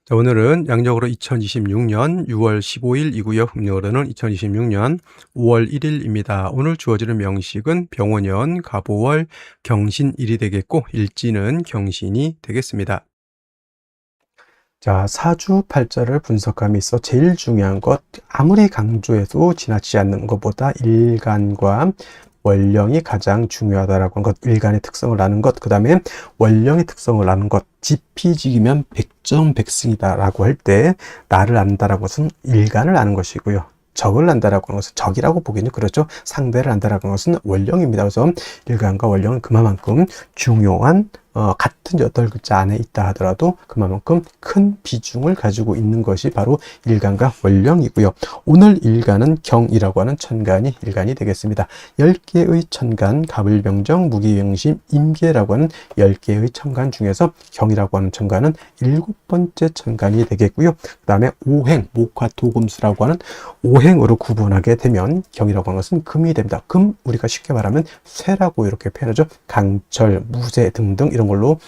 자, 오늘은 양력으로 2026년 6월 15일이고요. 음력으로는 2026년 5월 1일입니다. 오늘 주어지는 명식은 병원연, 갑오월, 경신일이 되겠고 일지는 경신이 되겠습니다. 자, 사주팔자를 분석함에 있어 제일 중요한 것, 아무리 강조해도 지나치지 않는 것보다 일간과 원령이 가장 중요하다라고 하는 것, 일간의 특성을 아는 것, 그 다음에 원령의 특성을 아는 것, 지피지기면 백전백승이다라고 할 때 나를 안다라고 것은 일간을 아는 것이고요. 적을 안다라고 하는 것은 적이라고 보기는 그렇죠. 상대를 안다라고 하는 것은 원령입니다. 그래서 일간과 원령은 그만큼 중요한 같은 8글자 안에 있다 하더라도 그만큼 큰 비중을 가지고 있는 것이 바로 일간과 원령이고요. 오늘 일간은 경이라고 하는 천간이 일간이 되겠습니다. 10개의 천간, 갑을병정, 무기병심, 임계라고 하는 10개의 천간 중에서 경이라고 하는 천간은 7번째 천간이 되겠고요. 그 다음에 오행, 목화토금수라고 하는 오행으로 구분하게 되면 경이라고 하는 것은 금이 됩니다. 금, 우리가 쉽게 말하면 쇠라고 이렇게 표현하죠. 강철, 무쇠 등등 이런 걸로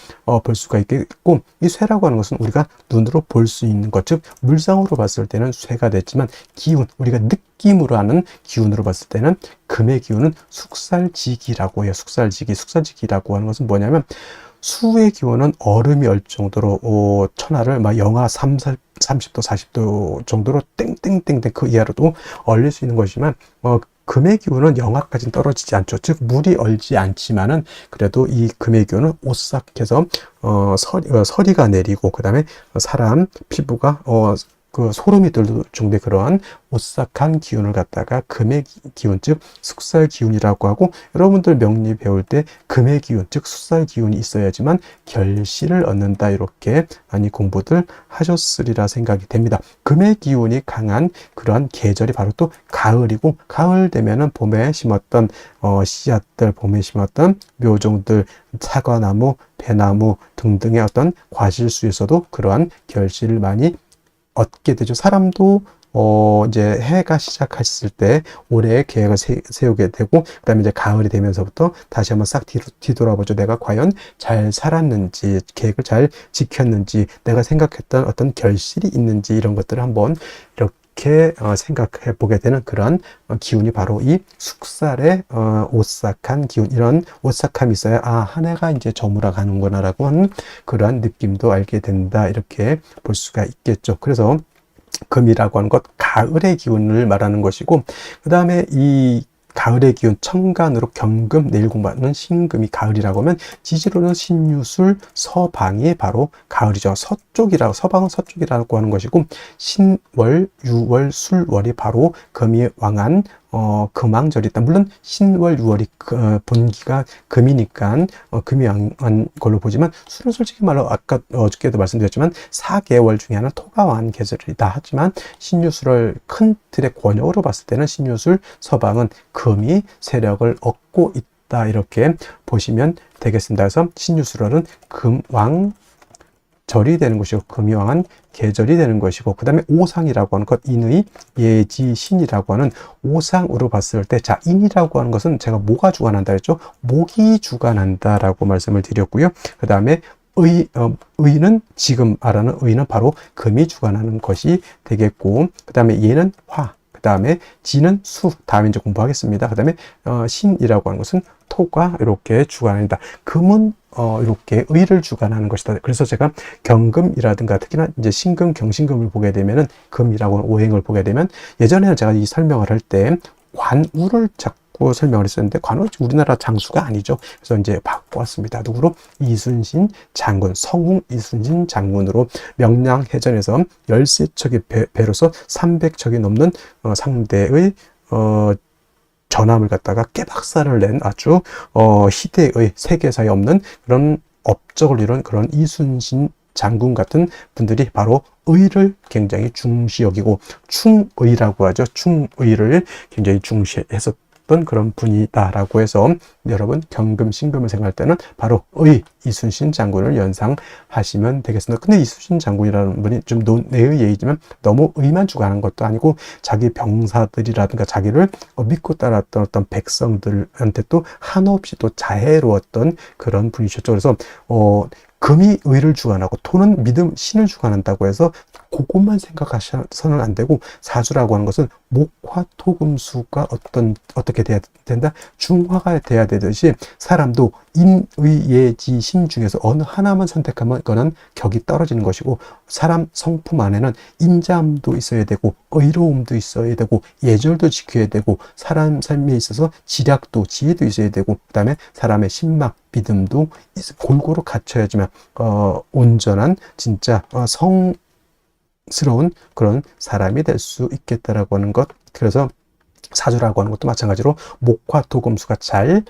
볼 수가 있겠고, 이 쇠라고 하는 것은 우리가 눈으로 볼 수 있는 것, 즉 물상으로 봤을 때는 쇠가 됐지만 기운, 우리가 느낌으로 하는 기운으로 봤을 때는 금의 기운은 숙살지기라고 해요. 숙살지기라고 하는 것은 뭐냐면 수의 기온은 얼음이 얼 정도로 천하를 막 영하 30도 40도 정도로 땡땡땡땡 그 이하로도 얼릴 수 있는 것이지만 금의 기온은 영하까지는 떨어지지 않죠. 즉 물이 얼지 않지만은 그래도 이 금의 기온은 오싹해서 서리가 내리고 그 다음에 사람 피부가 그 소름이 돋을 정도의 그러한 오싹한 기운을 갖다가 금의 기운, 즉 숙살 기운이라고 하고, 여러분들 명리 배울 때 금의 기운, 즉 숙살 기운이 있어야지만 결실을 얻는다, 이렇게 많이 공부들 하셨으리라 생각이 됩니다. 금의 기운이 강한 그러한 계절이 바로 또 가을이고, 가을 되면은 봄에 심었던 씨앗들, 봄에 심었던 묘종들, 사과나무, 배나무 등등의 어떤 과실수에서도 그러한 결실을 많이 얻게 되죠. 사람도 이제 해가 시작했을 때 올해의 계획을 세우게 되고, 그 다음에 이제 가을이 되면서부터 다시 한번 싹 뒤돌아보죠. 내가 과연 잘 살았는지, 계획을 잘 지켰는지, 내가 생각했던 어떤 결실이 있는지, 이런 것들을 한번 이렇게 생각해 보게 되는 그런 기운이 바로 이 숙살의 오싹한 기운, 이런 오싹함이 있어야 한 해가 이제 저물어 가는구나 라고 하는 그러한 느낌도 알게 된다, 이렇게 볼 수가 있겠죠. 그래서 금이라고 하는 것, 가을의 기운을 말하는 것이고, 그 다음에 이 가을의 기운, 천간으로 경금, 내일 공부하는 신금이 가을이라고 하면 지지로는 신유술, 서방이 바로 가을이죠. 서방은 서쪽이라고 하는 것이고, 신월, 유월, 술월이 바로 금이 왕한 금왕절이 있다. 물론 신월, 유월이 본기가 금이니까 금이 왕한 걸로 보지만, 술은 솔직히 말로 아까 어저께도 말씀드렸지만 4개월 중에 하나 토가 왕한 계절이다 하지만, 신유술을 큰 틀의 권역으로 봤을 때는 신유술, 서방은 금이 세력을 얻고 있다, 이렇게 보시면 되겠습니다. 그래서 신유술월은 금왕 절이 되는 것이고, 금이 왕한 계절이 되는 것이고, 그 다음에 오상이라고 하는 것, 인의 예지신이라고 하는 오상으로 봤을 때, 자, 인이라고 하는 것은 제가 뭐가 주관한다 했죠? 목이 주관한다라고 말씀을 드렸고요. 그 다음에 의는, 지금 말하는 의는 바로 금이 주관하는 것이 되겠고, 그 다음에 예는 화, 그 다음에 지는 수, 다음에 이제 공부하겠습니다. 그 다음에 신이라고 하는 것은 토가 이렇게 주관한다. 금은 이렇게 의를 주관하는 것이다. 그래서 제가 경금이라든가 특히나 이제 신금, 경신금을 보게 되면은, 금이라고 하는 오행을 보게 되면, 예전에는 제가 이 설명을 할 때 관우를 자꾸 설명을 했었는데, 관우 우리나라 장수가 아니죠. 그래서 이제 바꿔왔습니다. 누구로? 이순신 장군, 성웅 이순신 장군으로 명량해전에서 13척의 배로서 300척이 넘는 상대의 전함을 갖다가 깨박살을 낸 아주 희대의, 세계사에 없는 그런 업적을 이룬 그런 이순신 장군 같은 분들이 바로 의를 굉장히 중시 여기고, 충의라고 하죠. 충의를 굉장히 중시했었던 그런 분이다라고 해서, 여러분 경금, 신금을 생각할 때는 바로 이순신 장군을 연상하시면 되겠습니다. 근데 이순신 장군이라는 분이 좀 논외의 얘기지만 너무 의만 주관하는 것도 아니고, 자기 병사들이라든가 자기를 믿고 따랐던 어떤 백성들한테 또 한없이 또 자애로웠던 그런 분이셨죠. 그래서 금이 의를 주관하고 토는 믿음, 신을 주관한다고 해서 그것만 생각하셔서는 안 되고, 사주라고 하는 것은 목화 토금수가 어떻게 돼야 된다? 중화가 돼야 되듯이 사람도 인의예지 신 중에서 어느 하나만 선택하면 그거는 격이 떨어지는 것이고, 사람 성품 안에는 인자함도 있어야 되고 의로움도 있어야 되고 예절도 지켜야 되고 사람 삶에 있어서 지략도 지혜도 있어야 되고, 그 다음에 사람의 신막 믿음도 골고루 갖춰야지만 온전한 진짜 성스러운 그런 사람이 될 수 있겠다라고 하는 것. 그래서 사주라고 하는 것도 마찬가지로 목화 토금수가 잘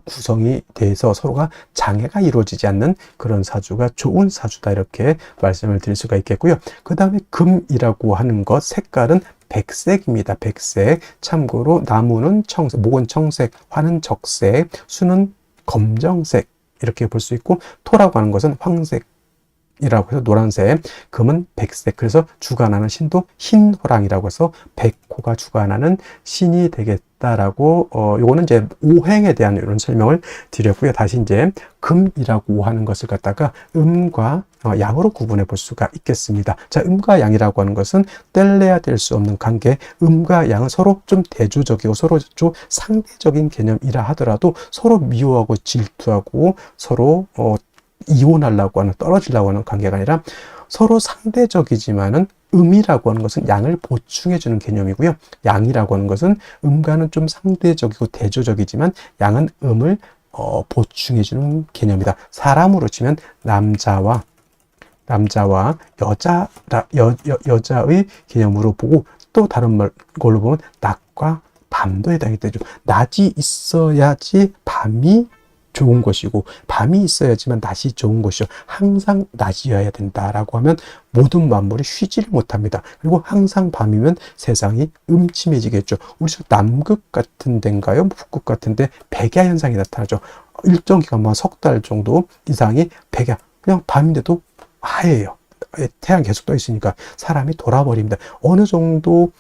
구성이 돼서 서로가 장애가 이루어지지 않는 그런 사주가 좋은 사주다, 이렇게 말씀을 드릴 수가 있겠고요. 그 다음에 금이라고 하는 것, 색깔은 백색입니다. 백색. 참고로 나무는 청색, 목은 청색, 화는 적색, 수는 검정색, 이렇게 볼 수 있고, 토라고 하는 것은 황색 이라고 해서 노란색, 금은 백색. 그래서 주관하는 신도 흰호랑이라고 해서 백호가 주관하는 신이 되겠다라고, 요거는 이제 오행에 대한 이런 설명을 드렸고요. 다시 이제 금이라고 하는 것을 갖다가 음과 양으로 구분해 볼 수가 있겠습니다. 자, 음과 양이라고 하는 것은 뗄래야 될 수 없는 관계. 음과 양은 서로 좀 대조적이고 서로 좀 상대적인 개념이라 하더라도 서로 미워하고 질투하고 서로 이혼하려고 하는, 떨어지려고 하는 관계가 아니라 서로 상대적이지만은 음이라고 하는 것은 양을 보충해주는 개념이고요. 양이라고 하는 것은 음과는 좀 상대적이고 대조적이지만 양은 음을 보충해주는 개념이다. 사람으로 치면 남자와 여자의 개념으로 보고, 또 다른 걸로 보면 낮과 밤도 해당이 되죠. 낮이 있어야지 밤이 좋은 것이고 밤이 있어야지만 낮이 좋은 것이요. 항상 낮이어야 된다라고 하면 모든 만물이 쉬지를 못합니다. 그리고 항상 밤이면 세상이 음침해지겠죠. 우리 남극 같은 데인가요? 북극 같은 데 백야 현상이 나타나죠. 일정 기간만 석 달 정도 이상이 백야, 그냥 밤인데도 하얘요. 태양 계속 떠 있으니까 사람이 돌아버립니다. 어느 정도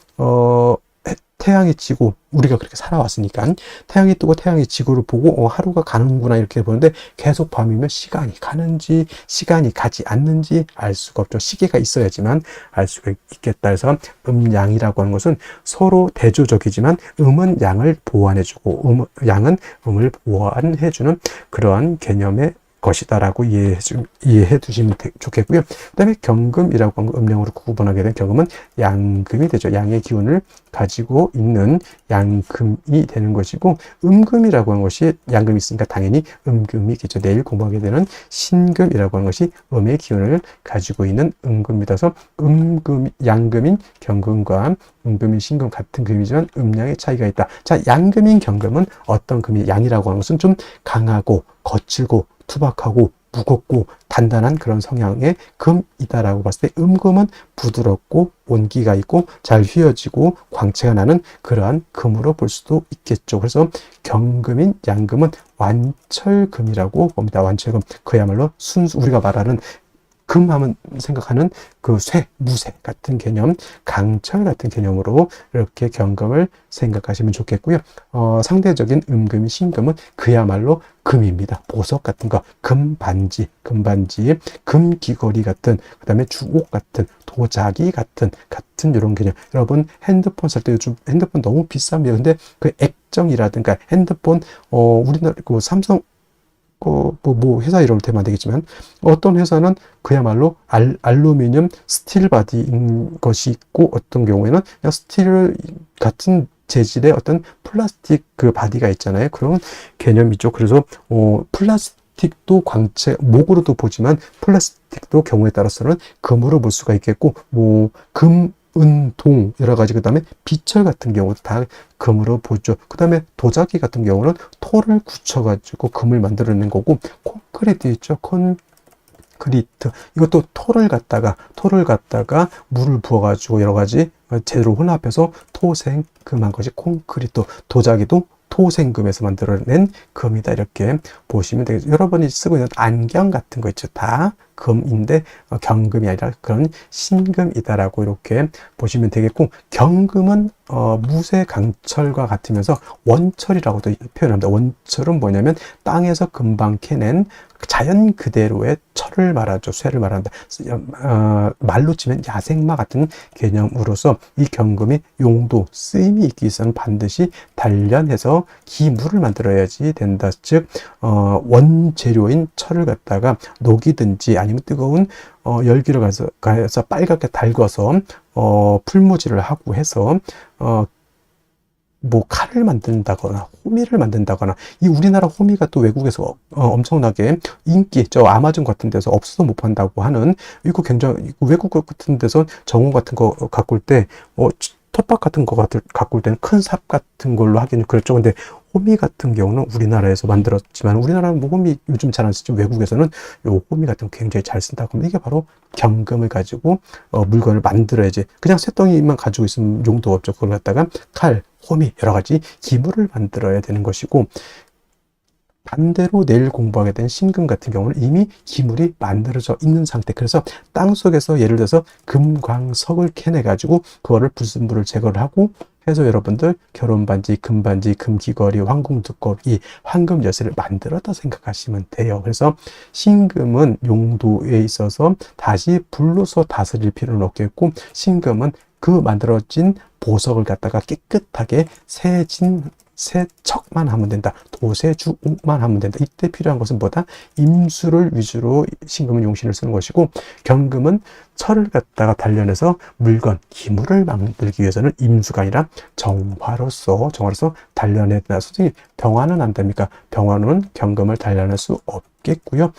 태양이 지고, 우리가 그렇게 살아왔으니까 태양이 뜨고 태양이 지구를 보고 하루가 가는구나 이렇게 보는데, 계속 밤이면 시간이 가는지 시간이 가지 않는지 알 수가 없죠. 시계가 있어야지만 알 수가 있겠다 해서 음양이라고 하는 것은 서로 대조적이지만 음은 양을 보완해주고 양은 음을 보완해주는 그러한 개념의 것이다라고 이해해 두시면 좋겠고요. 그 다음에 경금이라고 하는 음령으로 구분하게 된 경금은 양금이 되죠. 양의 기운을 가지고 있는 양금이 되는 것이고, 음금이라고 하는 것이 양금이 있으니까 당연히 음금이겠죠. 내일 공부하게 되는 신금이라고 하는 것이 음의 기운을 가지고 있는 음금이라서 양금인 경금과 음금인 신금 같은 금이지만 음량의 차이가 있다. 자, 양금인 경금은 어떤 금이, 양이라고 하는 것은 좀 강하고 거칠고 투박하고 무겁고 단단한 그런 성향의 금이다라고 봤을 때, 음금은 부드럽고 온기가 있고 잘 휘어지고 광채가 나는 그러한 금으로 볼 수도 있겠죠. 그래서 경금인 양금은 완철금이라고 봅니다. 완철금, 그야말로 순수, 우리가 말하는 금하면 생각하는 그 무쇠 같은 개념, 강철 같은 개념으로 이렇게 경금을 생각하시면 좋겠고요. 상대적인 음금인 신금은 그야말로 금입니다. 보석 같은 거, 금반지, 금귀걸이 같은, 그 다음에 주옥 같은, 도자기 같은 이런 개념. 여러분 핸드폰 살 때 요즘 핸드폰 너무 비쌉니다. 근데 그 액정이라든가 핸드폰, 우리나라 그 삼성 회사 이름을 대면 안 되겠지만, 어떤 회사는 그야말로 알루미늄 스틸 바디인 것이 있고, 어떤 경우에는 그냥 스틸 같은 재질의 어떤 플라스틱 그 바디가 있잖아요. 그런 개념이죠. 그래서 플라스틱도 광채, 목으로도 보지만 플라스틱도 경우에 따라서는 금으로 볼 수가 있겠고, 은, 동 여러 가지, 그 다음에 비철 같은 경우도 다 금으로 보죠. 그 다음에 도자기 같은 경우는 토를 굳혀가지고 금을 만들어낸 거고, 콘크리트 있죠. 콘크리트, 이것도 토를 갖다가 물을 부어가지고 여러 가지 재료를 혼합해서 토생금한 것이 콘크리트. 도자기도 토생금에서 만들어낸 금이다, 이렇게 보시면 되겠죠. 여러분이 쓰고 있는 안경 같은 거 있죠. 다 금인데 경금이 아니라 그런 신금이다라고 이렇게 보시면 되겠고, 경금은 무쇠강철과 같으면서 원철이라고도 표현합니다. 원철은 뭐냐면 땅에서 금방 캐낸 자연 그대로의 철을 말하죠. 쇠를 말한다. 말로 치면 야생마 같은 개념으로서 이 경금이 용도, 쓰임이 있기 위해서는 반드시 단련해서 기물을 만들어야지 된다. 즉 원재료인 철을 갖다가 녹이든지 아니면 뜨거운 열기를 가서 빨갛게 달궈서 풀무질을 하고 해서 뭐 칼을 만든다거나 호미를 만든다거나, 이 우리나라 호미가 또 외국에서 엄청나게 인기, 저 아마존 같은 데서 없어서 못 판다고 하는, 이거 굉장히 외국 같은 데서 정원 같은 거 가꿀 때 텃밭 같은 거 가꿀 때는 큰 삽 같은 걸로 하기는 그렇죠. 근데 호미 같은 경우는 우리나라에서 만들었지만, 우리나라는 뭐 호미 요즘 잘 안 쓰죠. 외국에서는 요 호미 같은 거 굉장히 잘 쓴다고 하면, 이게 바로 경금을 가지고 물건을 만들어야지, 그냥 쇳덩이만 가지고 있으면 용도가 없죠. 그걸 갖다가 칼, 호미, 여러 가지 기물을 만들어야 되는 것이고, 반대로 내일 공부하게 된 신금 같은 경우는 이미 기물이 만들어져 있는 상태. 그래서 땅 속에서 예를 들어서 금광석을 캐내 가지고 그거를 불순물을 제거를 하고 해서 여러분들 결혼반지, 금반지, 금귀걸이, 황금두꺼비, 황금 열쇠를 만들었다 생각하시면 돼요. 그래서 신금은 용도에 있어서 다시 불로서 다스릴 필요는 없겠고, 신금은 그 만들어진 보석을 갖다가 깨끗하게 세척만 하면 된다. 도세주옥만 하면 된다. 이때 필요한 것은 뭐다? 임수를 위주로 신금은 용신을 쓰는 것이고, 경금은 철을 갖다가 단련해서 물건, 기물을 만들기 위해서는 임수가 아니라 정화로서 단련해야. 솔직히 병화는 안 됩니까? 병화는 경금을 단련할 수 없겠고요.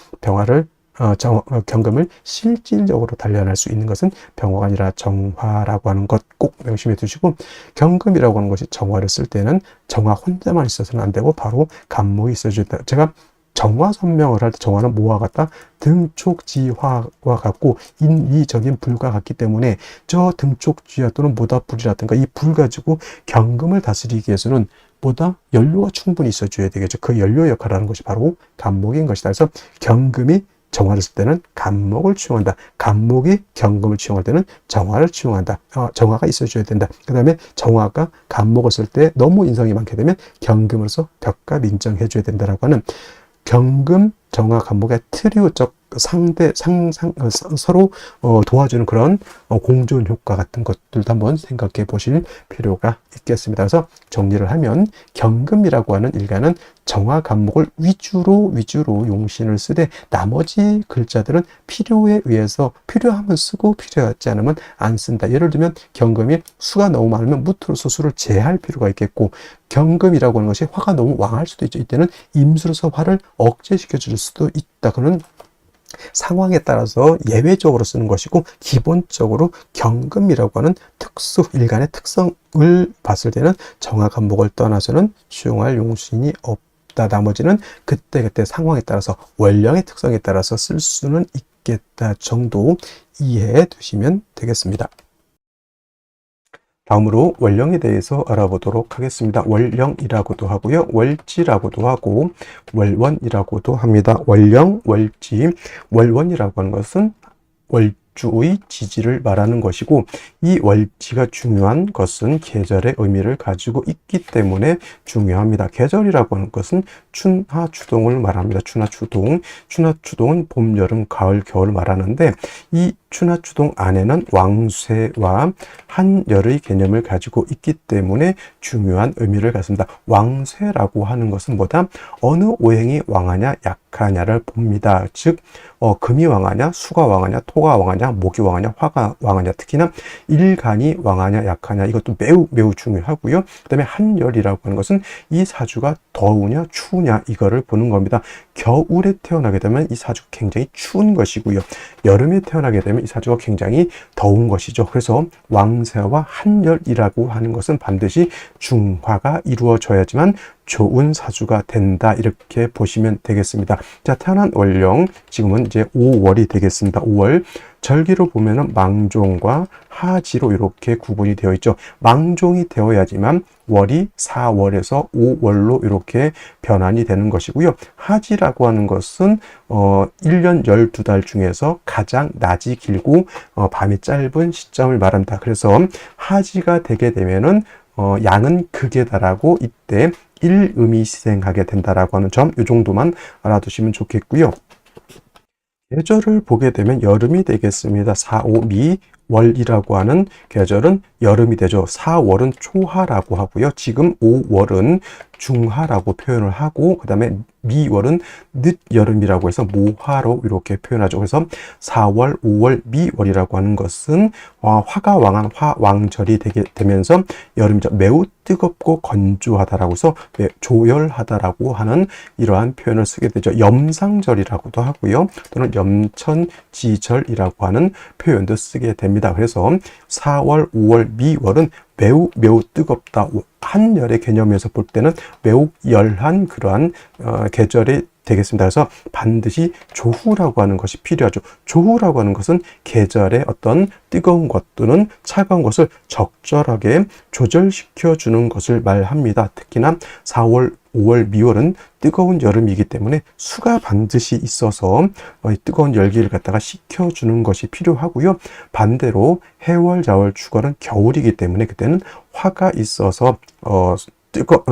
경금을 실질적으로 단련할 수 있는 것은 병화가 아니라 정화라고 하는 것 꼭 명심해 두시고, 경금이라고 하는 것이 정화를 쓸 때는 정화 혼자만 있어서는 안 되고 바로 간목이 있어줘야 된다. 제가 정화 설명을 할 때 정화는 뭐와 같다? 등촉지화와 같고 인위적인 불과 같기 때문에, 저 등촉지화 또는 모닥불이라든가 이 불 가지고 경금을 다스리기 위해서는 보다 연료가 충분히 있어줘야 되겠죠. 그 연료 역할을 하는 것이 바로 간목인 것이다. 그래서 경금이 정화를 쓸 때는 간목을 취용한다. 간목이 경금을 취용할 때는 정화를 취용한다. 정화가 있어줘야 된다. 그 다음에 정화가 간목을 쓸 때 너무 인성이 많게 되면 경금으로서 벽값 인정해줘야 된다라고 하는, 경금, 정화, 간목의 트리오적 서로 도와주는 그런 공존 효과 같은 것들도 한번 생각해 보실 필요가 있겠습니다. 그래서 정리를 하면, 경금이라고 하는 일가는 정화, 간목을 위주로 용신을 쓰되, 나머지 글자들은 필요에 의해서 필요하면 쓰고 필요하지 않으면 안 쓴다. 예를 들면 경금이 수가 너무 많으면 무토로서 수를 제할 필요가 있겠고, 경금이라고 하는 것이 화가 너무 왕할 수도 있죠. 이때는 임수로서 화를 억제시켜 줄 수도 있다. 그는 상황에 따라서 예외적으로 쓰는 것이고, 기본적으로 경금이라고 하는 일간의 특성을 봤을 때는 정화, 간목을 떠나서는 수용할 용신이 없다. 나머지는 그때그때 상황에 따라서, 원령의 특성에 따라서 쓸 수는 있겠다 정도 이해해 두시면 되겠습니다. 다음으로 원령에 대해서 알아보도록 하겠습니다. 월령이라고도 하고요, 월지라고도 하고 월원이라고도 합니다. 월령, 월지, 월원이라고 하는 것은 월주의 지지를 말하는 것이고, 이 월지가 중요한 것은 계절의 의미를 가지고 있기 때문에 중요합니다. 계절이라고 하는 것은 춘하 추동을 말합니다. 춘하 추동은 봄, 여름, 가을, 겨울을 말하는데, 이 춘하 추동 안에는 왕쇠와 한열의 개념을 가지고 있기 때문에 중요한 의미를 갖습니다. 왕쇠라고 하는 것은 뭐다? 어느 오행이 왕하냐 약하냐를 봅니다. 즉 금이 왕하냐, 수가 왕하냐, 토가 왕하냐, 목이 왕하냐, 화가 왕하냐, 특히나 일간이 왕하냐 약하냐, 이것도 매우 중요하고요. 그 다음에 한열이라고 하는 것은 이 사주가 더우냐 추우냐 이거를 보는 겁니다. 겨울에 태어나게 되면 이 사주가 굉장히 추운 것이고요, 여름에 태어나게 되면 이 사주가 굉장히 더운 것이죠. 그래서 왕세와 한열이라고 하는 것은 반드시 중화가 이루어져야지만 좋은 사주가 된다, 이렇게 보시면 되겠습니다. 자, 태어난 월령, 지금은 이제 5월이 되겠습니다. 5월 절기로 보면은 망종과 하지로 이렇게 구분이 되어 있죠. 망종이 되어야지만 월이 4월에서 5월로 이렇게 변환이 되는 것이고요. 하지라고 하는 것은 1년 12달 중에서 가장 낮이 길고 밤이 짧은 시점을 말한다. 그래서 하지가 되게 되면은 양은 극에 달하고 이때 일음이 시생하게 된다라고 하는 점, 이 정도만 알아두시면 좋겠고요. 계절을 보게 되면 여름이 되겠습니다. 4, 5, 미, 월이라고 하는 계절은 여름이 되죠. 4월은 초하라고 하고요. 지금 5월은 중하라고 표현을 하고, 그 다음에 미월은 늦여름이라고 해서 모하로 이렇게 표현하죠. 그래서 4월, 5월, 미월이라고 하는 것은 화가 왕한 화왕절이 되면서 여름이죠. 매우 뜨겁고 건조하다라고 해서 조열하다라고 하는 이러한 표현을 쓰게 되죠. 염상절이라고도 하고요. 또는 염천지절이라고 하는 표현도 쓰게 됩니다. 그래서 4월, 5월, 미월은 매우 뜨겁다. 한열의 개념에서 볼 때는 매우 열한 그러한 계절이 되겠습니다. 그래서 반드시 조후라고 하는 것이 필요하죠. 조후라고 하는 것은 계절의 어떤 뜨거운 것 또는 차가운 것을 적절하게 조절시켜 주는 것을 말합니다. 특히나 4월, 5월, 미월은 뜨거운 여름이기 때문에 수가 반드시 있어서 뜨거운 열기를 갖다가 식혀주는 것이 필요하고요. 반대로 해월, 자월, 축월은 겨울이기 때문에 그때는 화가 있어서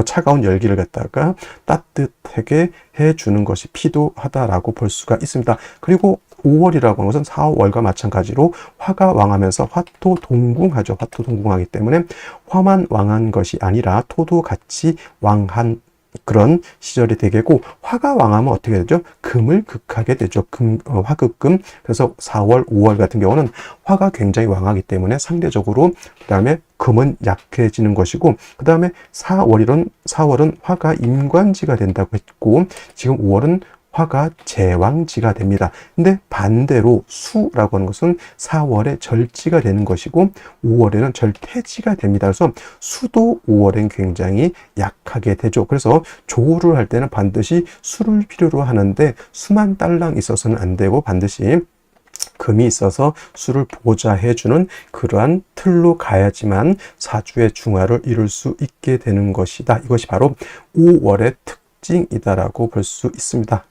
차가운 열기를 갖다가 따뜻하게 해주는 것이 필요하다라고 볼 수가 있습니다. 그리고 5월이라고 하는 것은 4월과 마찬가지로 화가 왕하면서 화토 동궁하죠. 화토 동궁하기 때문에 화만 왕한 것이 아니라 토도 같이 왕한 그런 시절이 되겠고, 화가 왕하면 어떻게 되죠? 금을 극하게 되죠. 화극금. 그래서 4월, 5월 같은 경우는 화가 굉장히 왕하기 때문에 상대적으로 그 다음에 금은 약해지는 것이고, 그 다음에 4월은 화가 임관지가 된다고 했고, 지금 5월은 화가 제왕지가 됩니다. 근데 반대로 수라고 하는 것은 4월에 절지가 되는 것이고 5월에는 절퇴지가 됩니다. 그래서 수도 5월엔 굉장히 약하게 되죠. 그래서 조우를 할 때는 반드시 수를 필요로 하는데 수만 딸랑 있어서는 안 되고 반드시 금이 있어서 수를 보좌해주는 그러한 틀로 가야지만 사주의 중화를 이룰 수 있게 되는 것이다. 이것이 바로 5월의 특징이다라고 볼 수 있습니다.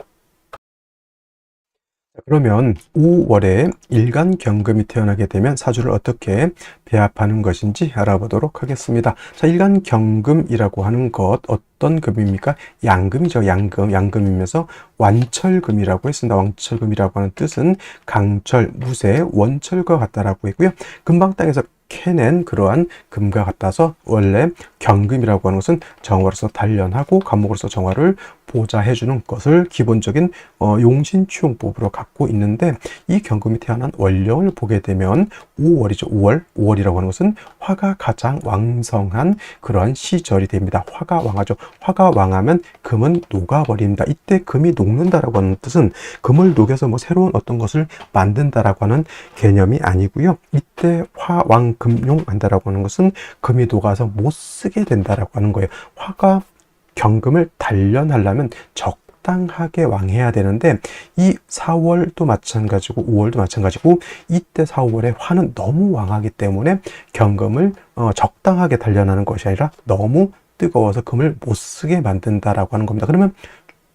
그러면 5월에 일간경금이 태어나게 되면 사주를 어떻게 배합하는 것인지 알아보도록 하겠습니다. 자, 일간경금이라고 하는 것 어떤 금입니까? 양금이죠. 양금이면서 완철금이라고 했습니다. 완철금이라고 하는 뜻은 강철, 무쇠, 원철과 같다라고 했고요. 금방 땅에서 캐낸 그러한 금과 같아서 원래 경금이라고 하는 것은 정화로서 단련하고 간목으로서 정화를 보좌해주는 것을 기본적인 용신추용법으로 갖고 있는데, 이 경금이 태어난 원령을 보게 되면 5월이죠. 5월이라고 하는 것은 화가 가장 왕성한 그러한 시절이 됩니다. 화가 왕하죠. 화가 왕하면 금은 녹아버립니다. 이때 금이 녹는다라고 하는 뜻은 금을 녹여서 뭐 새로운 어떤 것을 만든다라고 하는 개념이 아니고요. 이때 화왕금용 한다라고 하는 것은 금이 녹아서 못 쓰게 된다라고 하는 거예요. 화가 경금을 단련하려면 적당하게 왕해야 되는데, 이 4월도 마찬가지고 5월도 마찬가지고 이때 4월에 화는 너무 왕하기 때문에 경금을 적당하게 단련하는 것이 아니라 너무 뜨거워서 금을 못 쓰게 만든다라고 하는 겁니다. 그러면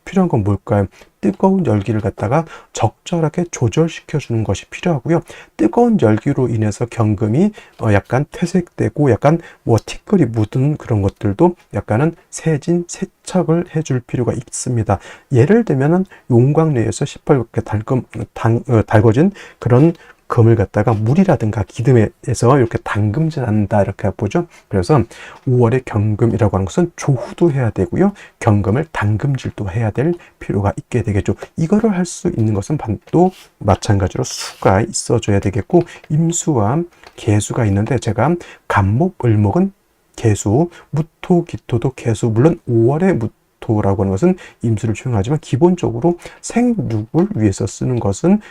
필요한 건 뭘까요? 뜨거운 열기를 갖다가 적절하게 조절시켜 주는 것이 필요하고요. 뜨거운 열기로 인해서 경금이 약간 퇴색되고 약간 뭐 티끌이 묻은 그런 것들도 약간은 세진 세척을 해줄 필요가 있습니다. 예를 들면은 용광로에서 시뻘겋게 달궈진 그런 금을 갖다가 물이라든가 기름에서 이렇게 담금질한다 이렇게 보죠. 그래서 5월에 경금이라고 하는 것은 조후도 해야 되고요. 경금을 담금질도 해야 될 필요가 있게 되겠죠. 이거를 할 수 있는 것은 또 마찬가지로 수가 있어줘야 되겠고, 임수와 계수가 있는데 제가 간목, 을목은 계수, 무토, 기토도 계수, 물론 5월에 무토라고 하는 것은 임수를 추용하지만 기본적으로 생육을 위해서 쓰는 것은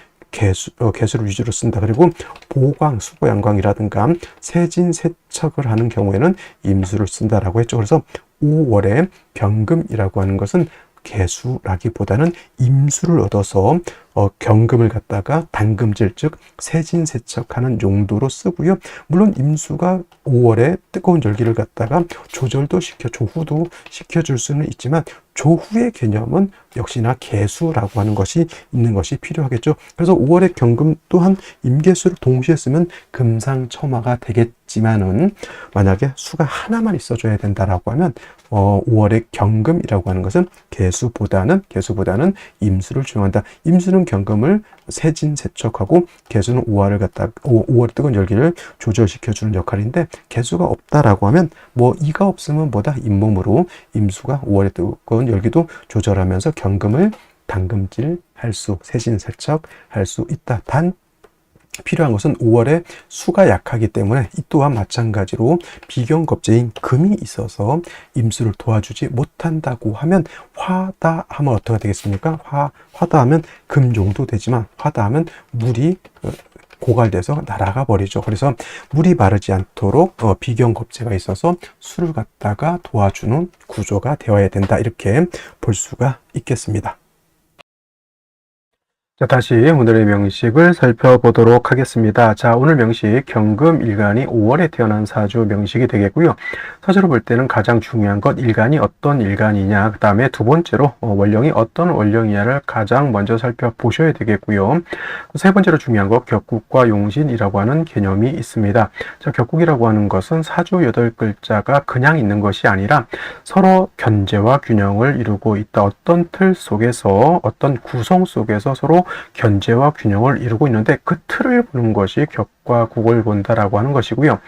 개수를 위주로 쓴다. 그리고 보광, 수고, 양광이라든가 세진, 세척을 하는 경우에는 임수를 쓴다라고 했죠. 그래서 5월에 경금이라고 하는 것은 개수라기보다는 임수를 얻어서 경금을 갖다가 당금질 즉 세진세척하는 용도로 쓰고요. 물론 임수가 5월에 뜨거운 열기를 갖다가 조절도 조후도 시켜줄 수는 있지만 조후의 개념은 역시나 개수라고 하는 것이 있는 것이 필요하겠죠. 그래서 5월의 경금 또한 임계수를 동시에 쓰면 금상첨화가 되겠지만은 만약에 수가 하나만 있어줘야 된다라고 하면 5월의 경금이라고 하는 것은 개수보다는 임수를 중요한다. 임수는 경금을 세진세척하고 개수는 5월의 뜨거운 열기를 조절시켜주는 역할인데 개수가 없다라고 하면 이가 없으면 잇몸으로 임수가 5월의 뜨거운 열기도 조절하면서 경금을 당금질 세진세척 할 수 있다. 단 필요한 것은 5월에 수가 약하기 때문에 이 또한 마찬가지로 비경겁제인 금이 있어서 임수를 도와주지 못한다고 하면 화다하면 어떻게 되겠습니까? 화다하면 금용도 되지만 화다하면 물이 고갈돼서 날아가 버리죠. 그래서 물이 마르지 않도록 비경겁제가 있어서 수를 갖다가 도와주는 구조가 되어야 된다. 이렇게 볼 수가 있겠습니다. 자, 다시 오늘의 명식을 살펴보도록 하겠습니다. 자, 오늘 명식 경금 일간이 5월에 태어난 사주 명식이 되겠고요. 사주로 볼 때는 가장 중요한 것 일간이 어떤 일간이냐, 그 다음에 두 번째로 월령이 어떤 월령이냐를 가장 먼저 살펴보셔야 되겠고요. 세 번째로 중요한 것 격국과 용신이라고 하는 개념이 있습니다. 자, 격국이라고 하는 것은 사주 8글자가 그냥 있는 것이 아니라 서로 견제와 균형을 이루고 있다. 어떤 틀 속에서 어떤 구성 속에서 서로 견제와 균형을 이루고 있는데 그 틀을 보는 것이 격과 국을 본다라고 하는 것이고요.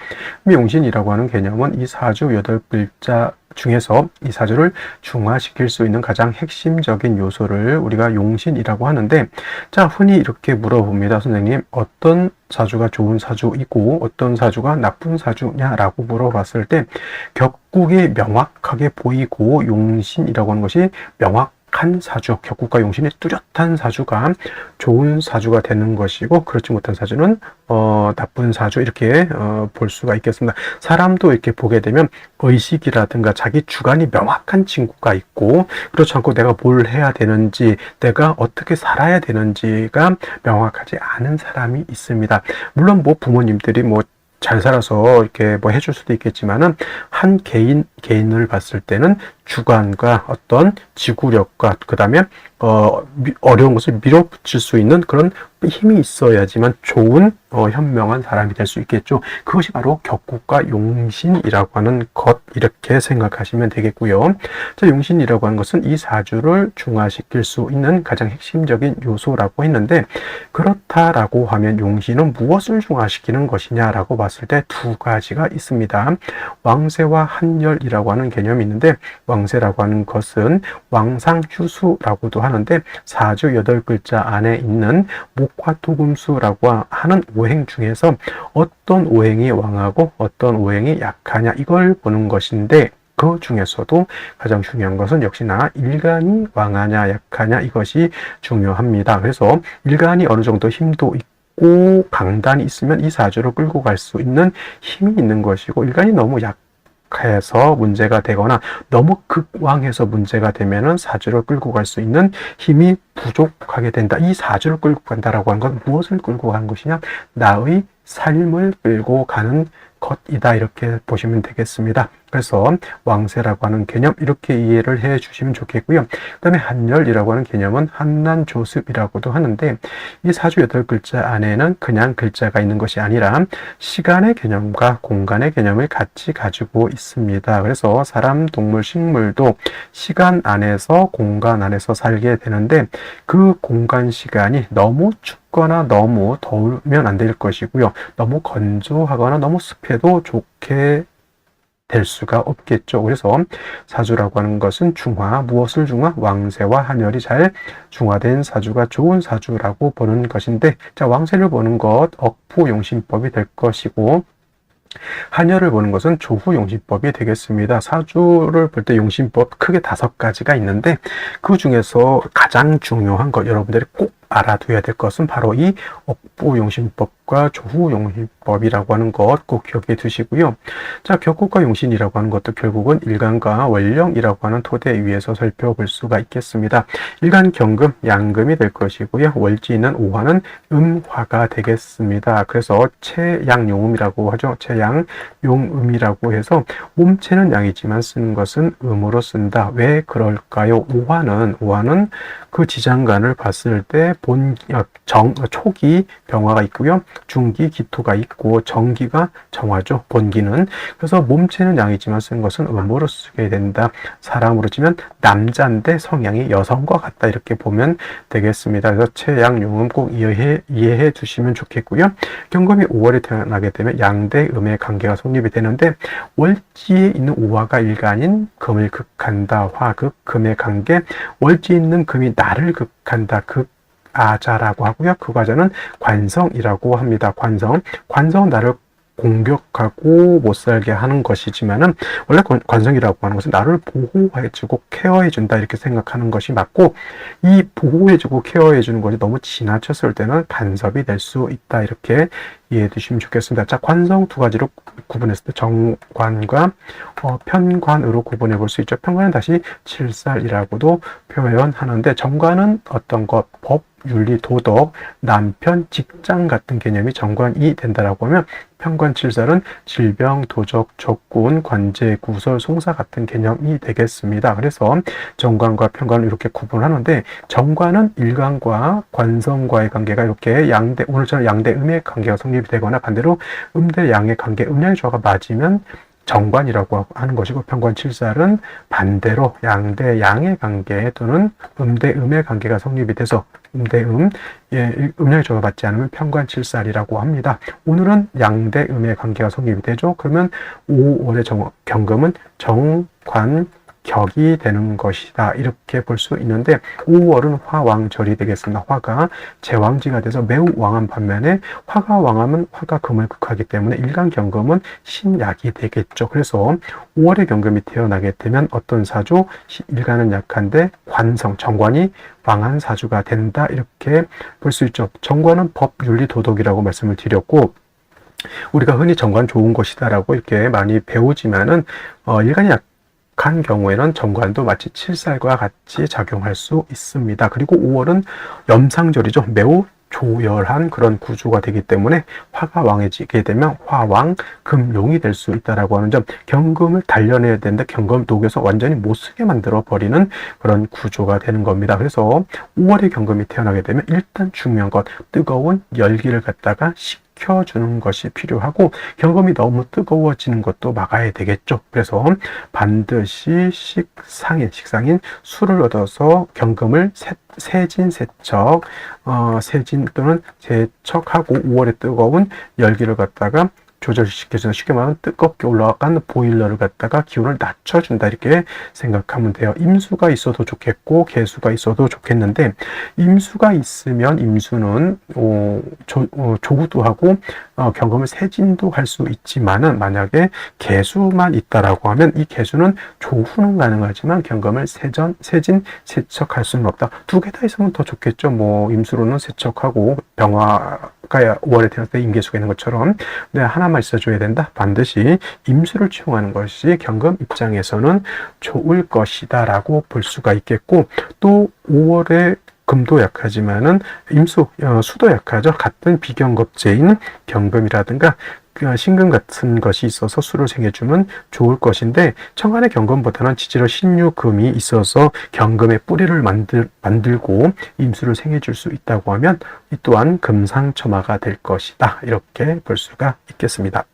용신이라고 하는 개념은 이 사주 8글자 중에서 이 사주를 중화시킬 수 있는 가장 핵심적인 요소를 우리가 용신이라고 하는데, 자, 흔히 이렇게 물어봅니다. 선생님, 어떤 사주가 좋은 사주이고 어떤 사주가 나쁜 사주냐라고 물어봤을 때 격국이 명확하게 보이고 용신이라고 하는 것이 명확한 사주, 격국과 용신이 뚜렷한 사주가 좋은 사주가 되는 것이고, 그렇지 못한 사주는 나쁜 사주, 이렇게 볼 수가 있겠습니다. 사람도 이렇게 보게 되면 의식이라든가 자기 주관이 명확한 친구가 있고, 그렇지 않고 내가 뭘 해야 되는지, 내가 어떻게 살아야 되는지가 명확하지 않은 사람이 있습니다. 물론 부모님들이 잘 살아서 이렇게 해줄 수도 있겠지만은 한 개인을 봤을 때는 주관과 어떤 지구력과 그 다음에 어려운 것을 밀어붙일 수 있는 그런 힘이 있어야지만 좋은 현명한 사람이 될 수 있겠죠. 그것이 바로 격국과 용신이라고 하는 것, 이렇게 생각하시면 되겠고요. 자, 용신이라고 하는 것은 이 사주를 중화시킬 수 있는 가장 핵심적인 요소라고 했는데, 그렇다라고 하면 용신은 무엇을 중화시키는 것이냐라고 봤을 때 두 가지가 있습니다. 왕세와 한열이라고 하는 개념이 있는데, 왕세라고 하는 것은 왕상휴수라고도 하는데 사주 8글자 안에 있는 목화토금수라고 하는 오행 중에서 어떤 오행이 왕하고 어떤 오행이 약하냐, 이걸 보는 것인데, 그 중에서도 가장 중요한 것은 역시나 일간이 왕하냐 약하냐, 이것이 중요합니다. 그래서 일간이 어느 정도 힘도 있고 강단이 있으면 이 사주를 끌고 갈 수 있는 힘이 있는 것이고, 일간이 너무 해서 문제가 되거나 너무 극왕해서 문제가 되면은 사주를 끌고 갈 수 있는 힘이 부족하게 된다. 이 사주를 끌고 간다라고 하는 건 무엇을 끌고 가는 것이냐? 나의 삶을 끌고 가는 것이다. 이렇게 보시면 되겠습니다. 그래서 왕세라고 하는 개념, 이렇게 이해를 해 주시면 좋겠고요. 그 다음에 한열이라고 하는 개념은 한난조습이라고도 하는데, 이 사주 8글자 안에는 그냥 글자가 있는 것이 아니라 시간의 개념과 공간의 개념을 같이 가지고 있습니다. 그래서 사람, 동물, 식물도 시간 안에서 공간 안에서 살게 되는데, 그 공간 시간이 너무 춥거나 너무 더우면 안 될 것이고요. 너무 건조하거나 너무 습해도 좋게 될 수가 없겠죠. 그래서 사주라고 하는 것은 중화, 무엇을 중화? 왕세와 한열이 잘 중화된 사주가 좋은 사주라고 보는 것인데, 자, 왕세를 보는 것 억부용신법이 될 것이고, 한열을 보는 것은 조후용신법이 되겠습니다. 사주를 볼 때 용신법 크게 5가지가 있는데, 그 중에서 가장 중요한 것, 여러분들이 꼭 알아둬야 될 것은 바로 이 억부용신법과 조후용신법이라고 하는 것 꼭 기억해 두시고요. 자, 격국과 용신이라고 하는 것도 결국은 일간과 원령이라고 하는 토대 위에서 살펴볼 수가 있겠습니다. 일간 경금, 양금이 될 것이고요. 월지는 오화는 음화가 되겠습니다. 그래서 채양용음이라고 하죠. 채양용음이라고 해서 몸체는 양이지만 쓰는 것은 음으로 쓴다. 왜 그럴까요? 오화는 그 지장간을 봤을 때 초기 병화가 있고요. 중기 기토가 있고 정기가 정화죠. 본기는. 그래서 몸체는 양이지만 쓰는 것은 음으로 쓰게 된다. 사람으로 치면 남자인데 성향이 여성과 같다. 이렇게 보면 되겠습니다. 그래서 채양용음 꼭 이해해 두시면 좋겠고요. 경금이 5월에 태어나게 되면 양대 음의 관계가 성립이 되는데 월지에 있는 오화가 일간인 금을 극한다. 화극 금의 관계. 월지에 있는 금이 나를 극한다. 아자라고 하고요. 그 과자는 관성이라고 합니다. 관성은 나를 공격하고 못 살게 하는 것이지만은 원래 관성이라고 하는 것은 나를 보호해주고 케어해준다 이렇게 생각하는 것이 맞고, 이 보호해주고 케어해주는 것이 너무 지나쳤을 때는 간섭이 될 수 있다 이렇게 이해해 두시면 좋겠습니다. 자, 관성 두 가지로 구분했을 때 정관과 편관으로 구분해 볼 수 있죠. 편관은 다시 칠살이라고도 표현하는데, 정관은 어떤 것, 법, 윤리, 도덕, 남편, 직장 같은 개념이 정관이 된다라고 하면, 편관칠살은 질병, 도적, 적군, 관제, 구설, 송사 같은 개념이 되겠습니다. 그래서 정관과 편관을 이렇게 구분하는데, 정관은 일간과 관성과의 관계가 이렇게 오늘처럼 양대음의 관계가 성립이 되거나 반대로 음대 양의 관계, 음양의 조화가 맞으면 정관이라고 하는 것이고, 편관칠살은 반대로 양대 양의 관계 또는 음대 음의 관계가 성립이 돼서 음대 음양의 조화가 맞지 않으면 편관칠살이라고 합니다. 오늘은 양대 음의 관계가 성립이 되죠. 그러면 5월의 경금은 정관 격이 되는 것이다 이렇게 볼 수 있는데, 5월은 화왕절이 되겠습니다. 화가 제왕지가 돼서 매우 왕한 반면에 화가 왕하면 화가 금을 극하기 때문에 일간 경금은 신약이 되겠죠. 그래서 5월의 경금이 태어나게 되면 어떤 사주, 일간은 약한데 관성, 정관이 왕한 사주가 된다 이렇게 볼 수 있죠. 정관은 법, 윤리, 도덕이라고 말씀을 드렸고, 우리가 흔히 정관 좋은 것이다 라고 이렇게 많이 배우지만은 일간이 한 경우에는 정관도 마치 칠살과 같이 작용할 수 있습니다. 그리고 5월은 염상절이죠. 매우 조열한 그런 구조가 되기 때문에 화가 왕해지게 되면 화왕, 금용이 될 수 있다라고 하는 점, 경금을 단련해야 되는데 경금을 녹여서 완전히 못쓰게 만들어 버리는 그런 구조가 되는 겁니다. 그래서 5월에 경금이 태어나게 되면 일단 중요한 것, 뜨거운 열기를 갖다가 켜주는 것이 필요하고, 경금이 너무 뜨거워지는 것도 막아야 되겠죠. 그래서 반드시 식상인 술을 얻어서 경금을 세진 또는 세척하고 5월에 뜨거운 열기를 갖다가 조절시켜서 쉽게 말하면 뜨겁게 올라가는 보일러를 갖다가 기온을 낮춰준다 이렇게 생각하면 돼요. 임수가 있어도 좋겠고 개수가 있어도 좋겠는데, 임수가 있으면 임수는 조후도 하고 경금을 세진도 할 수 있지만은, 만약에 개수만 있다라고 하면 이 개수는 조후는 가능하지만 경금을 세진, 세척할 수는 없다. 두 개 다 있으면 더 좋겠죠. 뭐 임수로는 세척하고 병화가 5월에 태어났을 때 임계수가 있는 것처럼. 근데 하나만 있어줘야 된다. 반드시 임수를 채용하는 것이 경금 입장에서는 좋을 것이다 라고 볼 수가 있겠고, 또 5월에 금도 약하지만은 수도 약하죠. 같은 비경겁제인 경금이라든가 신금 같은 것이 있어서 수를 생해주면 좋을 것인데, 천간의 경금보다는 지지로 신유금이 있어서 경금의 뿌리를 만들고 임수를 생해줄 수 있다고 하면 이 또한 금상첨화가 될 것이다 이렇게 볼 수가 있겠습니다.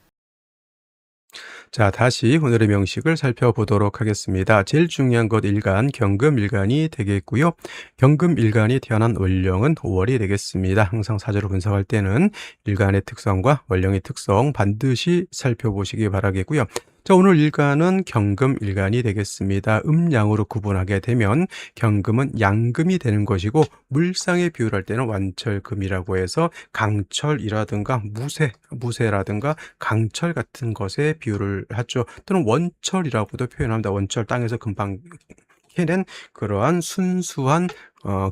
자, 다시 오늘의 명식을 살펴보도록 하겠습니다. 제일 중요한 것 일간, 경금일간이 되겠고요. 경금일간이 태어난 월령은 5월이 되겠습니다. 항상 사주로 분석할 때는 일간의 특성과 월령의 특성 반드시 살펴보시기 바라겠고요. 자, 오늘 일간은 경금일간이 되겠습니다. 음양으로 구분하게 되면 경금은 양금이 되는 것이고, 물상에 비유할 때는 완철금이라고 해서 강철이라든가 무쇠라든가 강철 같은 것에 비유를 하죠. 또는 원철이라고도 표현합니다. 원철, 땅에서 금방 캐낸 그러한 순수한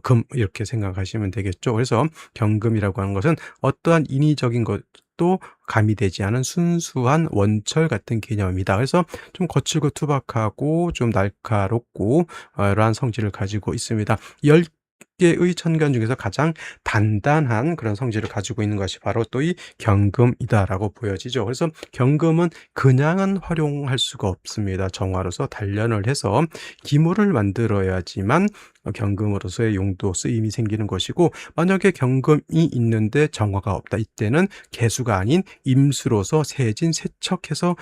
금 이렇게 생각하시면 되겠죠. 그래서 경금이라고 하는 것은 어떠한 인위적인 것도 가미되지 않은 순수한 원철 같은 개념입니다. 그래서 좀 거칠고 투박하고 좀 날카롭고 이러한 성질을 가지고 있습니다. 10개의 천간 중에서 가장 단단한 그런 성질을 가지고 있는 것이 바로 또 이 경금이다라고 보여지죠. 그래서 경금은 그냥은 활용할 수가 없습니다. 정화로서 단련을 해서 기물을 만들어야지만 경금으로서의 용도 쓰임이 생기는 것이고, 만약에 경금이 있는데 정화가 없다, 이때는 개수가 아닌 임수로서 세진 세척해서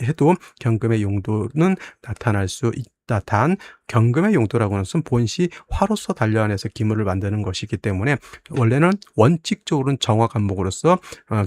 해도 경금의 용도는 나타날 수 있다. 단 경금의 용도라고 하는 것은 본시 화로서 단련해서 기물을 만드는 것이기 때문에 원래는 원칙적으로는 정화 간목으로서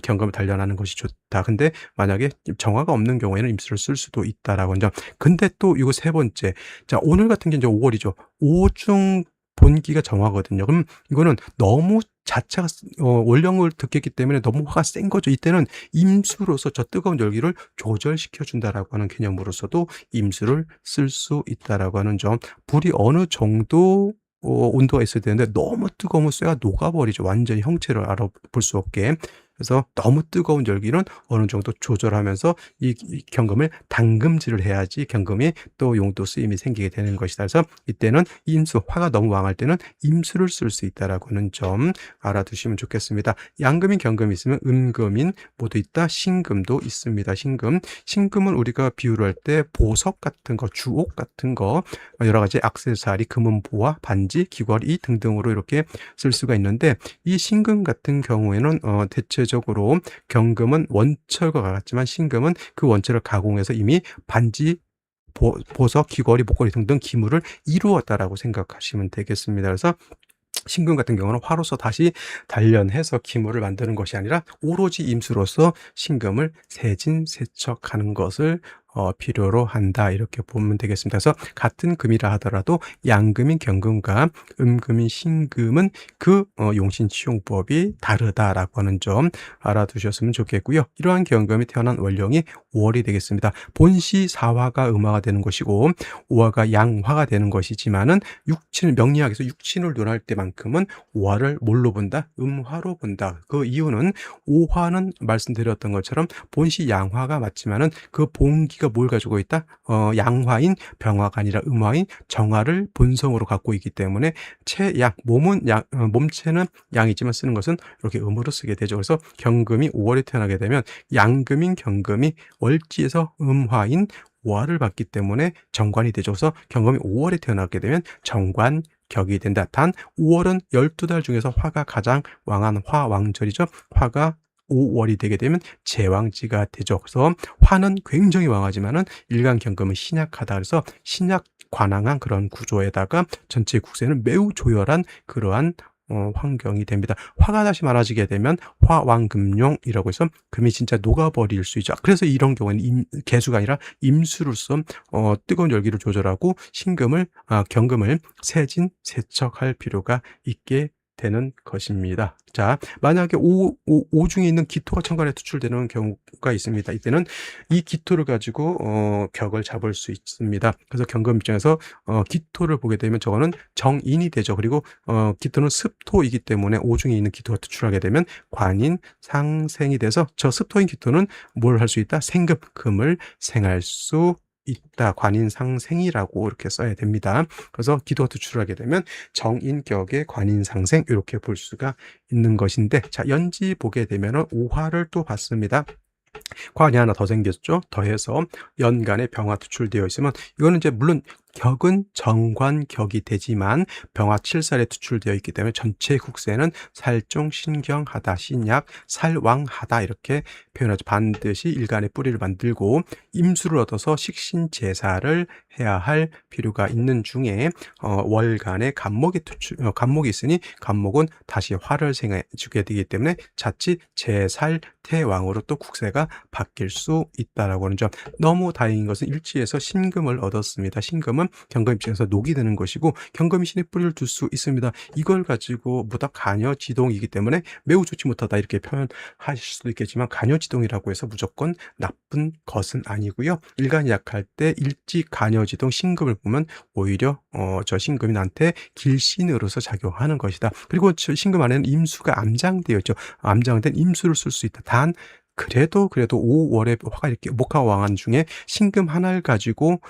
경금을 단련하는 것이 좋다. 근데 만약에 정화가 없는 경우에는 임수를 쓸 수도 있다라고 하는 점. 근데 또 이거 세 번째, 자 오늘 같은 게 이제 5월이죠. 오중 본기가 정화거든요. 그럼 이거는 너무 자체가 원령을 듣겠기 때문에 너무 화가 센 거죠. 이때는 임수로서 저 뜨거운 열기를 조절시켜 준다라고 하는 개념으로서도 임수를 쓸 수 있다라고 하는 점. 불이 어느 정도 온도가 있어야 되는데 너무 뜨거우면 쇠가 녹아버리죠. 완전히 형체를 알아볼 수 없게. 그래서 너무 뜨거운 열기는 어느 정도 조절하면서 이 경금을 담금질을 해야지 경금이 또 용도 쓰임이 생기게 되는 것이다. 그래서 이때는 임수, 화가 너무 왕할 때는 임수를 쓸 수 있다라고 하는 점 알아두시면 좋겠습니다. 양금인, 경금이 있으면 음금인 모두 있다. 신금도 있습니다. 신금은 우리가 비유를 할 때 보석 같은 거, 주옥 같은 거, 여러 가지 액세서리, 금은보화, 반지, 귀걸이 등등으로 이렇게 쓸 수가 있는데, 이 신금 같은 경우에는 대체적으로 경금은 원철과 같지만 신금은 그 원철을 가공해서 이미 반지, 보석, 귀걸이, 목걸이 등등 기물을 이루었다라고 생각하시면 되겠습니다. 그래서 신금 같은 경우는 화로서 다시 단련해서 기물을 만드는 것이 아니라 오로지 임수로서 신금을 세진 세척하는 것을 필요로 한다, 이렇게 보면 되겠습니다. 그래서 같은 금이라 하더라도 양금인 경금과 음금인 신금은 그 용신치용법이 다르다라고 하는 점 알아두셨으면 좋겠고요. 이러한 경금이 태어난 원령이 5월이 되겠습니다. 본시 사화가 음화가 되는 것이고 5화가 양화가 되는 것이지만은 명리학에서 육친을 논할 때만큼은 5화를 뭘로 본다? 음화로 본다. 그 이유는 5화는 말씀드렸던 것처럼 본시 양화가 맞지만은 그 본기가 뭘 가지고 있다? 양화인 병화가 아니라 음화인 정화를 본성으로 갖고 있기 때문에 몸체는 양이지만 쓰는 것은 이렇게 음으로 쓰게 되죠. 그래서 경금이 5월에 태어나게 되면 양금인 경금이 월지에서 음화인 5화를 받기 때문에 정관이 되죠. 그래서 경금이 5월에 태어나게 되면 정관 격이 된다. 단 5월은 12달 중에서 화가 가장 왕한 화왕절이죠. 화가 5월이 되게 되면 제왕지가 되죠. 그래서 화는 굉장히 왕하지만은 일간 경금은 신약하다. 그래서 신약 관항한 그런 구조에다가 전체 국세는 매우 조열한 그러한 환경이 됩니다. 화가 다시 많아지게 되면 화왕금룡이라고 해서 금이 진짜 녹아버릴 수 있죠. 그래서 이런 경우에는 개수가 아니라 임수로서 뜨거운 열기를 조절하고 경금을 세진 세척할 필요가 있게 되는 것입니다. 자, 만약에 오중에 있는 기토가 천간에 투출되는 경우가 있습니다. 이때는 이 기토를 가지고 격을 잡을 수 있습니다. 그래서 경금 입장에서 기토를 보게 되면 저거는 정인이 되죠. 그리고 기토는 습토이기 때문에 오중에 있는 기토가 투출하게 되면 관인 상생이 돼서 저 습토인 기토는 뭘 할 수 있다? 금을 생할 수 있다. 관인상생이라고 이렇게 써야 됩니다. 그래서 기토가 투출하게 되면 정인격의 관인상생, 이렇게 볼 수가 있는 것인데, 자 연지 보게 되면 5화를 또 봤습니다. 관이 하나 더 생겼죠. 더해서 연간에 병화 투출되어 있으면 이거는 이제 물론 격은 정관격이 되지만 병화 7살에 투출되어 있기 때문에 전체 국세는 살종 신경하다, 신약 살왕하다, 이렇게 표현하죠. 반드시 일간의 뿌리를 만들고 임수를 얻어서 식신제사를 해야 할 필요가 있는 중에 월간에 간목이 있으니 간목은 다시 화를 생해 주게 되기 때문에 자칫 제살 태왕으로 또 국세가 바뀔 수 있다라고 하는 점. 너무 다행인 것은 일지에서 신금을 얻었습니다. 신금은 그러면 경금 입장에서 녹이 되는 것이고 경금이 신의 뿌리를 둘 수 있습니다. 이걸 가지고 무다 간여지동이기 때문에 매우 좋지 못하다 이렇게 표현하실 수도 있겠지만 간여지동이라고 해서 무조건 나쁜 것은 아니고요. 일간이 약할 때 일지 간여지동 신금을 보면 오히려 저 신금이 나한테 길신으로서 작용하는 것이다. 그리고 저 신금 안에는 임수가 암장되어 있죠. 암장된 임수를 쓸 수 있다. 단 그래도 5월에 화가 이렇게 목화왕한 중에 신금 하나를 가지고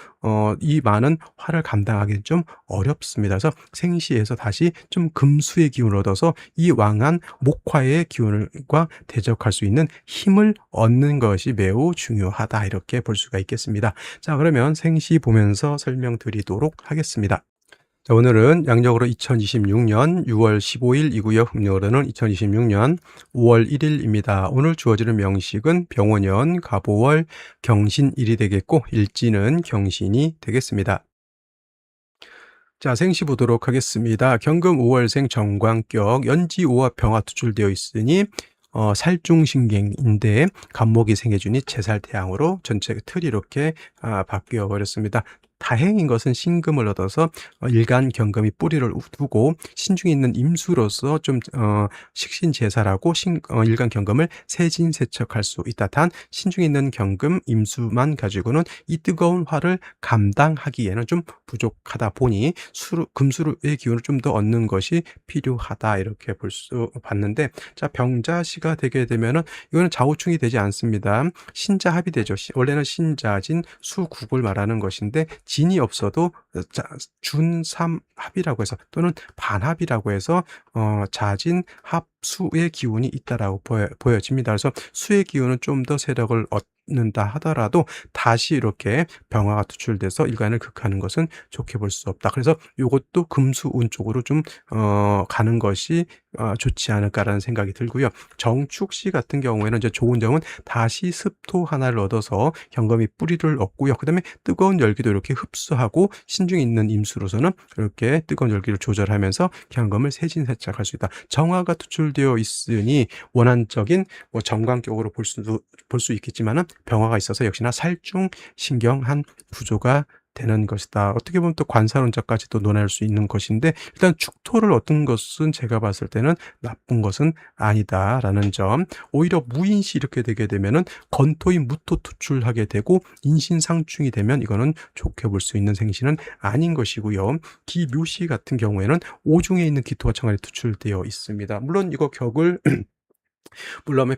이 많은 화를 감당하기는 좀 어렵습니다. 그래서 생시에서 다시 좀 금수의 기운을 얻어서 이 왕한 목화의 기운과 대적할 수 있는 힘을 얻는 것이 매우 중요하다 이렇게 볼 수가 있겠습니다. 자, 그러면 생시 보면서 설명드리도록 하겠습니다. 자, 오늘은 양력으로 2026년 6월 15일이고요. 음력으로는 2026년 5월 1일입니다. 오늘 주어지는 명식은 병원년, 갑오월, 경신일이 되겠고 일지는 경신이 되겠습니다. 자, 생시 보도록 하겠습니다. 경금 5월생 정관격, 연지 5화 병화 투출되어 있으니 살중신경인데 간목이 생해주니 제살태양으로 전체 틀이 이렇게 바뀌어 버렸습니다. 다행인 것은 신금을 얻어서 일간 경금이 뿌리를 두고 신중에 있는 임수로서 좀 식신제사라고 일간 경금을 세진세척할 수 있다. 단 신중에 있는 경금 임수만 가지고는 이 뜨거운 화를 감당하기에는 좀 부족하다 보니 금수의 기운을 좀 더 얻는 것이 필요하다 이렇게 봤는데, 자, 병자시가 되게 되면은 이거는 좌우충이 되지 않습니다. 신자합이 되죠. 원래는 신자진 수국을 말하는 것인데 진이 없어도 준삼합이라고 해서 또는 반합이라고 해서 자진 합수의 기운이 있다라고 보여집니다. 그래서 수의 기운은 좀 더 세력을 얻는다 하더라도 다시 이렇게 병화가 투출돼서 일간을 극하는 것은 좋게 볼 수 없다. 그래서 이것도 금수운 쪽으로 좀 가는 것이 좋지 않을까라는 생각이 들고요. 정축시 같은 경우에는 이제 좋은 점은 다시 습토 하나를 얻어서 경금이 뿌리를 얻고요. 그다음에 뜨거운 열기도 이렇게 흡수하고 신중에 있는 임수로서는 이렇게 뜨거운 열기를 조절하면서 경금을 세진세척할 수 있다. 정화가 투출되어 있으니 원한적인 정관격으로 볼 수 있겠지만은 병화가 있어서 역시나 살중신경한 구조가 되는 것이다. 어떻게 보면 또 관사론자까지도 논할 수 있는 것인데, 일단 축토를 얻은 것은 제가 봤을 때는 나쁜 것은 아니다라는 점. 오히려 무인시 이렇게 되게 되면은 건토인 무토 투출하게 되고 인신상충이 되면 이거는 좋게 볼 수 있는 생시는 아닌 것이고요. 기묘시 같은 경우에는 오중에 있는 기토가 청간에 투출되어 있습니다. 물론 이거 격을 물론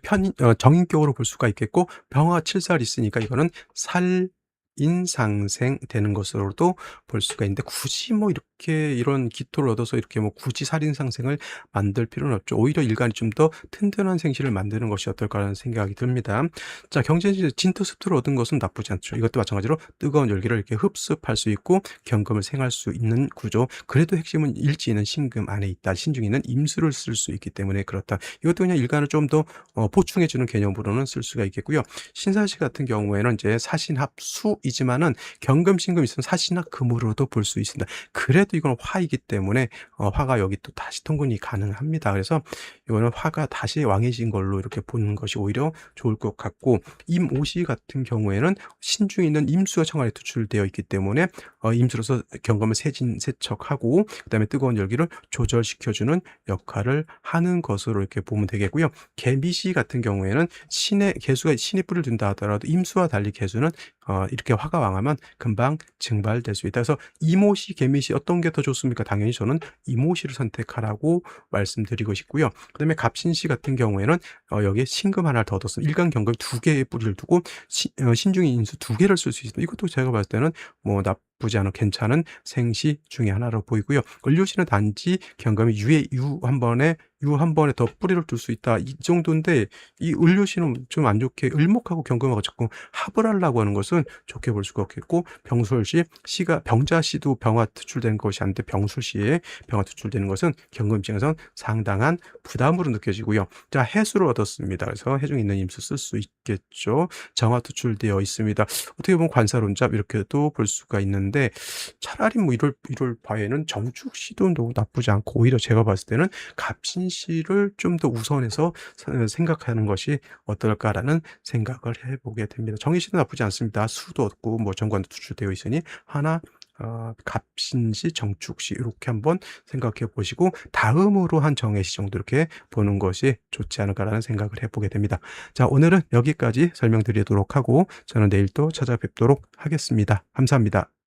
정인격으로 볼 수가 있겠고 병화 7살 있으니까 이거는 살인상생 되는 것으로도 볼 수가 있는데, 굳이 이렇게 이런 기토를 얻어서 이렇게 굳이 살인상생을 만들 필요는 없죠. 오히려 일간이 좀 더 튼튼한 생시를 만드는 것이 어떨까라는 생각이 듭니다. 자, 경제지 진토습토를 얻은 것은 나쁘지 않죠. 이것도 마찬가지로 뜨거운 열기를 이렇게 흡수할 수 있고 경금을 생할 수 있는 구조. 그래도 핵심은 일지는 신금 안에 있다. 신중에는 임수를 쓸 수 있기 때문에 그렇다. 이것도 그냥 일간을 좀 더 보충해주는 개념으로는 쓸 수가 있겠고요. 신사시 같은 경우에는 이제 사신합수이지만은 경금 신금 있으면 사신합 금으로도 볼 수 있습니다. 그래도 이건 화이기 때문에 화가 여기 또 다시 통근이 가능합니다. 그래서 이거는 화가 다시 왕해진 걸로 이렇게 보는 것이 오히려 좋을 것 같고, 임오시 같은 경우에는 신중에 있는 임수가 청간에 투출되어 있기 때문에 임수로서 경금을 세진세척하고 그다음에 뜨거운 열기를 조절시켜주는 역할을 하는 것으로 이렇게 보면 되겠고요. 개미시 같은 경우에는 개수가 신의 뿔을 든다 하더라도 임수와 달리 개수는 이렇게 화가 왕하면 금방 증발될 수 있다. 그래서 이모시, 개미시 어떤 게 더 좋습니까? 당연히 저는 이모시를 선택하라고 말씀드리고 싶고요. 그다음에 갑신시 같은 경우에는 여기에 신금 하나를 더 얻었습니다. 일간 경금 2개의 뿌리를 두고 신중의 인수 2개를 쓸 수 있습니다. 이것도 제가 봤을 때는 나쁘지 않은 괜찮은 생시 중에 하나로 보이고요. 을료시는 단지 경금이 유 한 번에 더 뿌리를 둘 수 있다. 이 정도인데 이 을료시는 좀 안 좋게 을목하고 경금하고 자꾸 합을 하려고 하는 것은 좋게 볼 수가 없겠고, 병술시 병자시도 병화 투출된 것이 아닌데 병술시에 병화 투출되는 것은 경금 입장에선 상당한 부담으로 느껴지고요. 자, 해수를 얻었습니다. 그래서 해중에 있는 임수 쓸 수 있겠죠. 정화 투출되어 있습니다. 어떻게 보면 관사론잡 이렇게도 볼 수가 있는데, 차라리 이럴 바에는 정축시도 너무 나쁘지 않고 오히려 제가 봤을 때는 갑신시를 좀 더 우선해서 생각하는 것이 어떨까라는 생각을 해보게 됩니다. 정인시도 나쁘지 않습니다. 수도 얻고 정관도 투출되어 있으니 하나 갑신시, 정축시 이렇게 한번 생각해 보시고 다음으로 한 정해시 정도 이렇게 보는 것이 좋지 않을까라는 생각을 해 보게 됩니다. 자, 오늘은 여기까지 설명드리도록 하고 저는 내일 또 찾아뵙도록 하겠습니다. 감사합니다.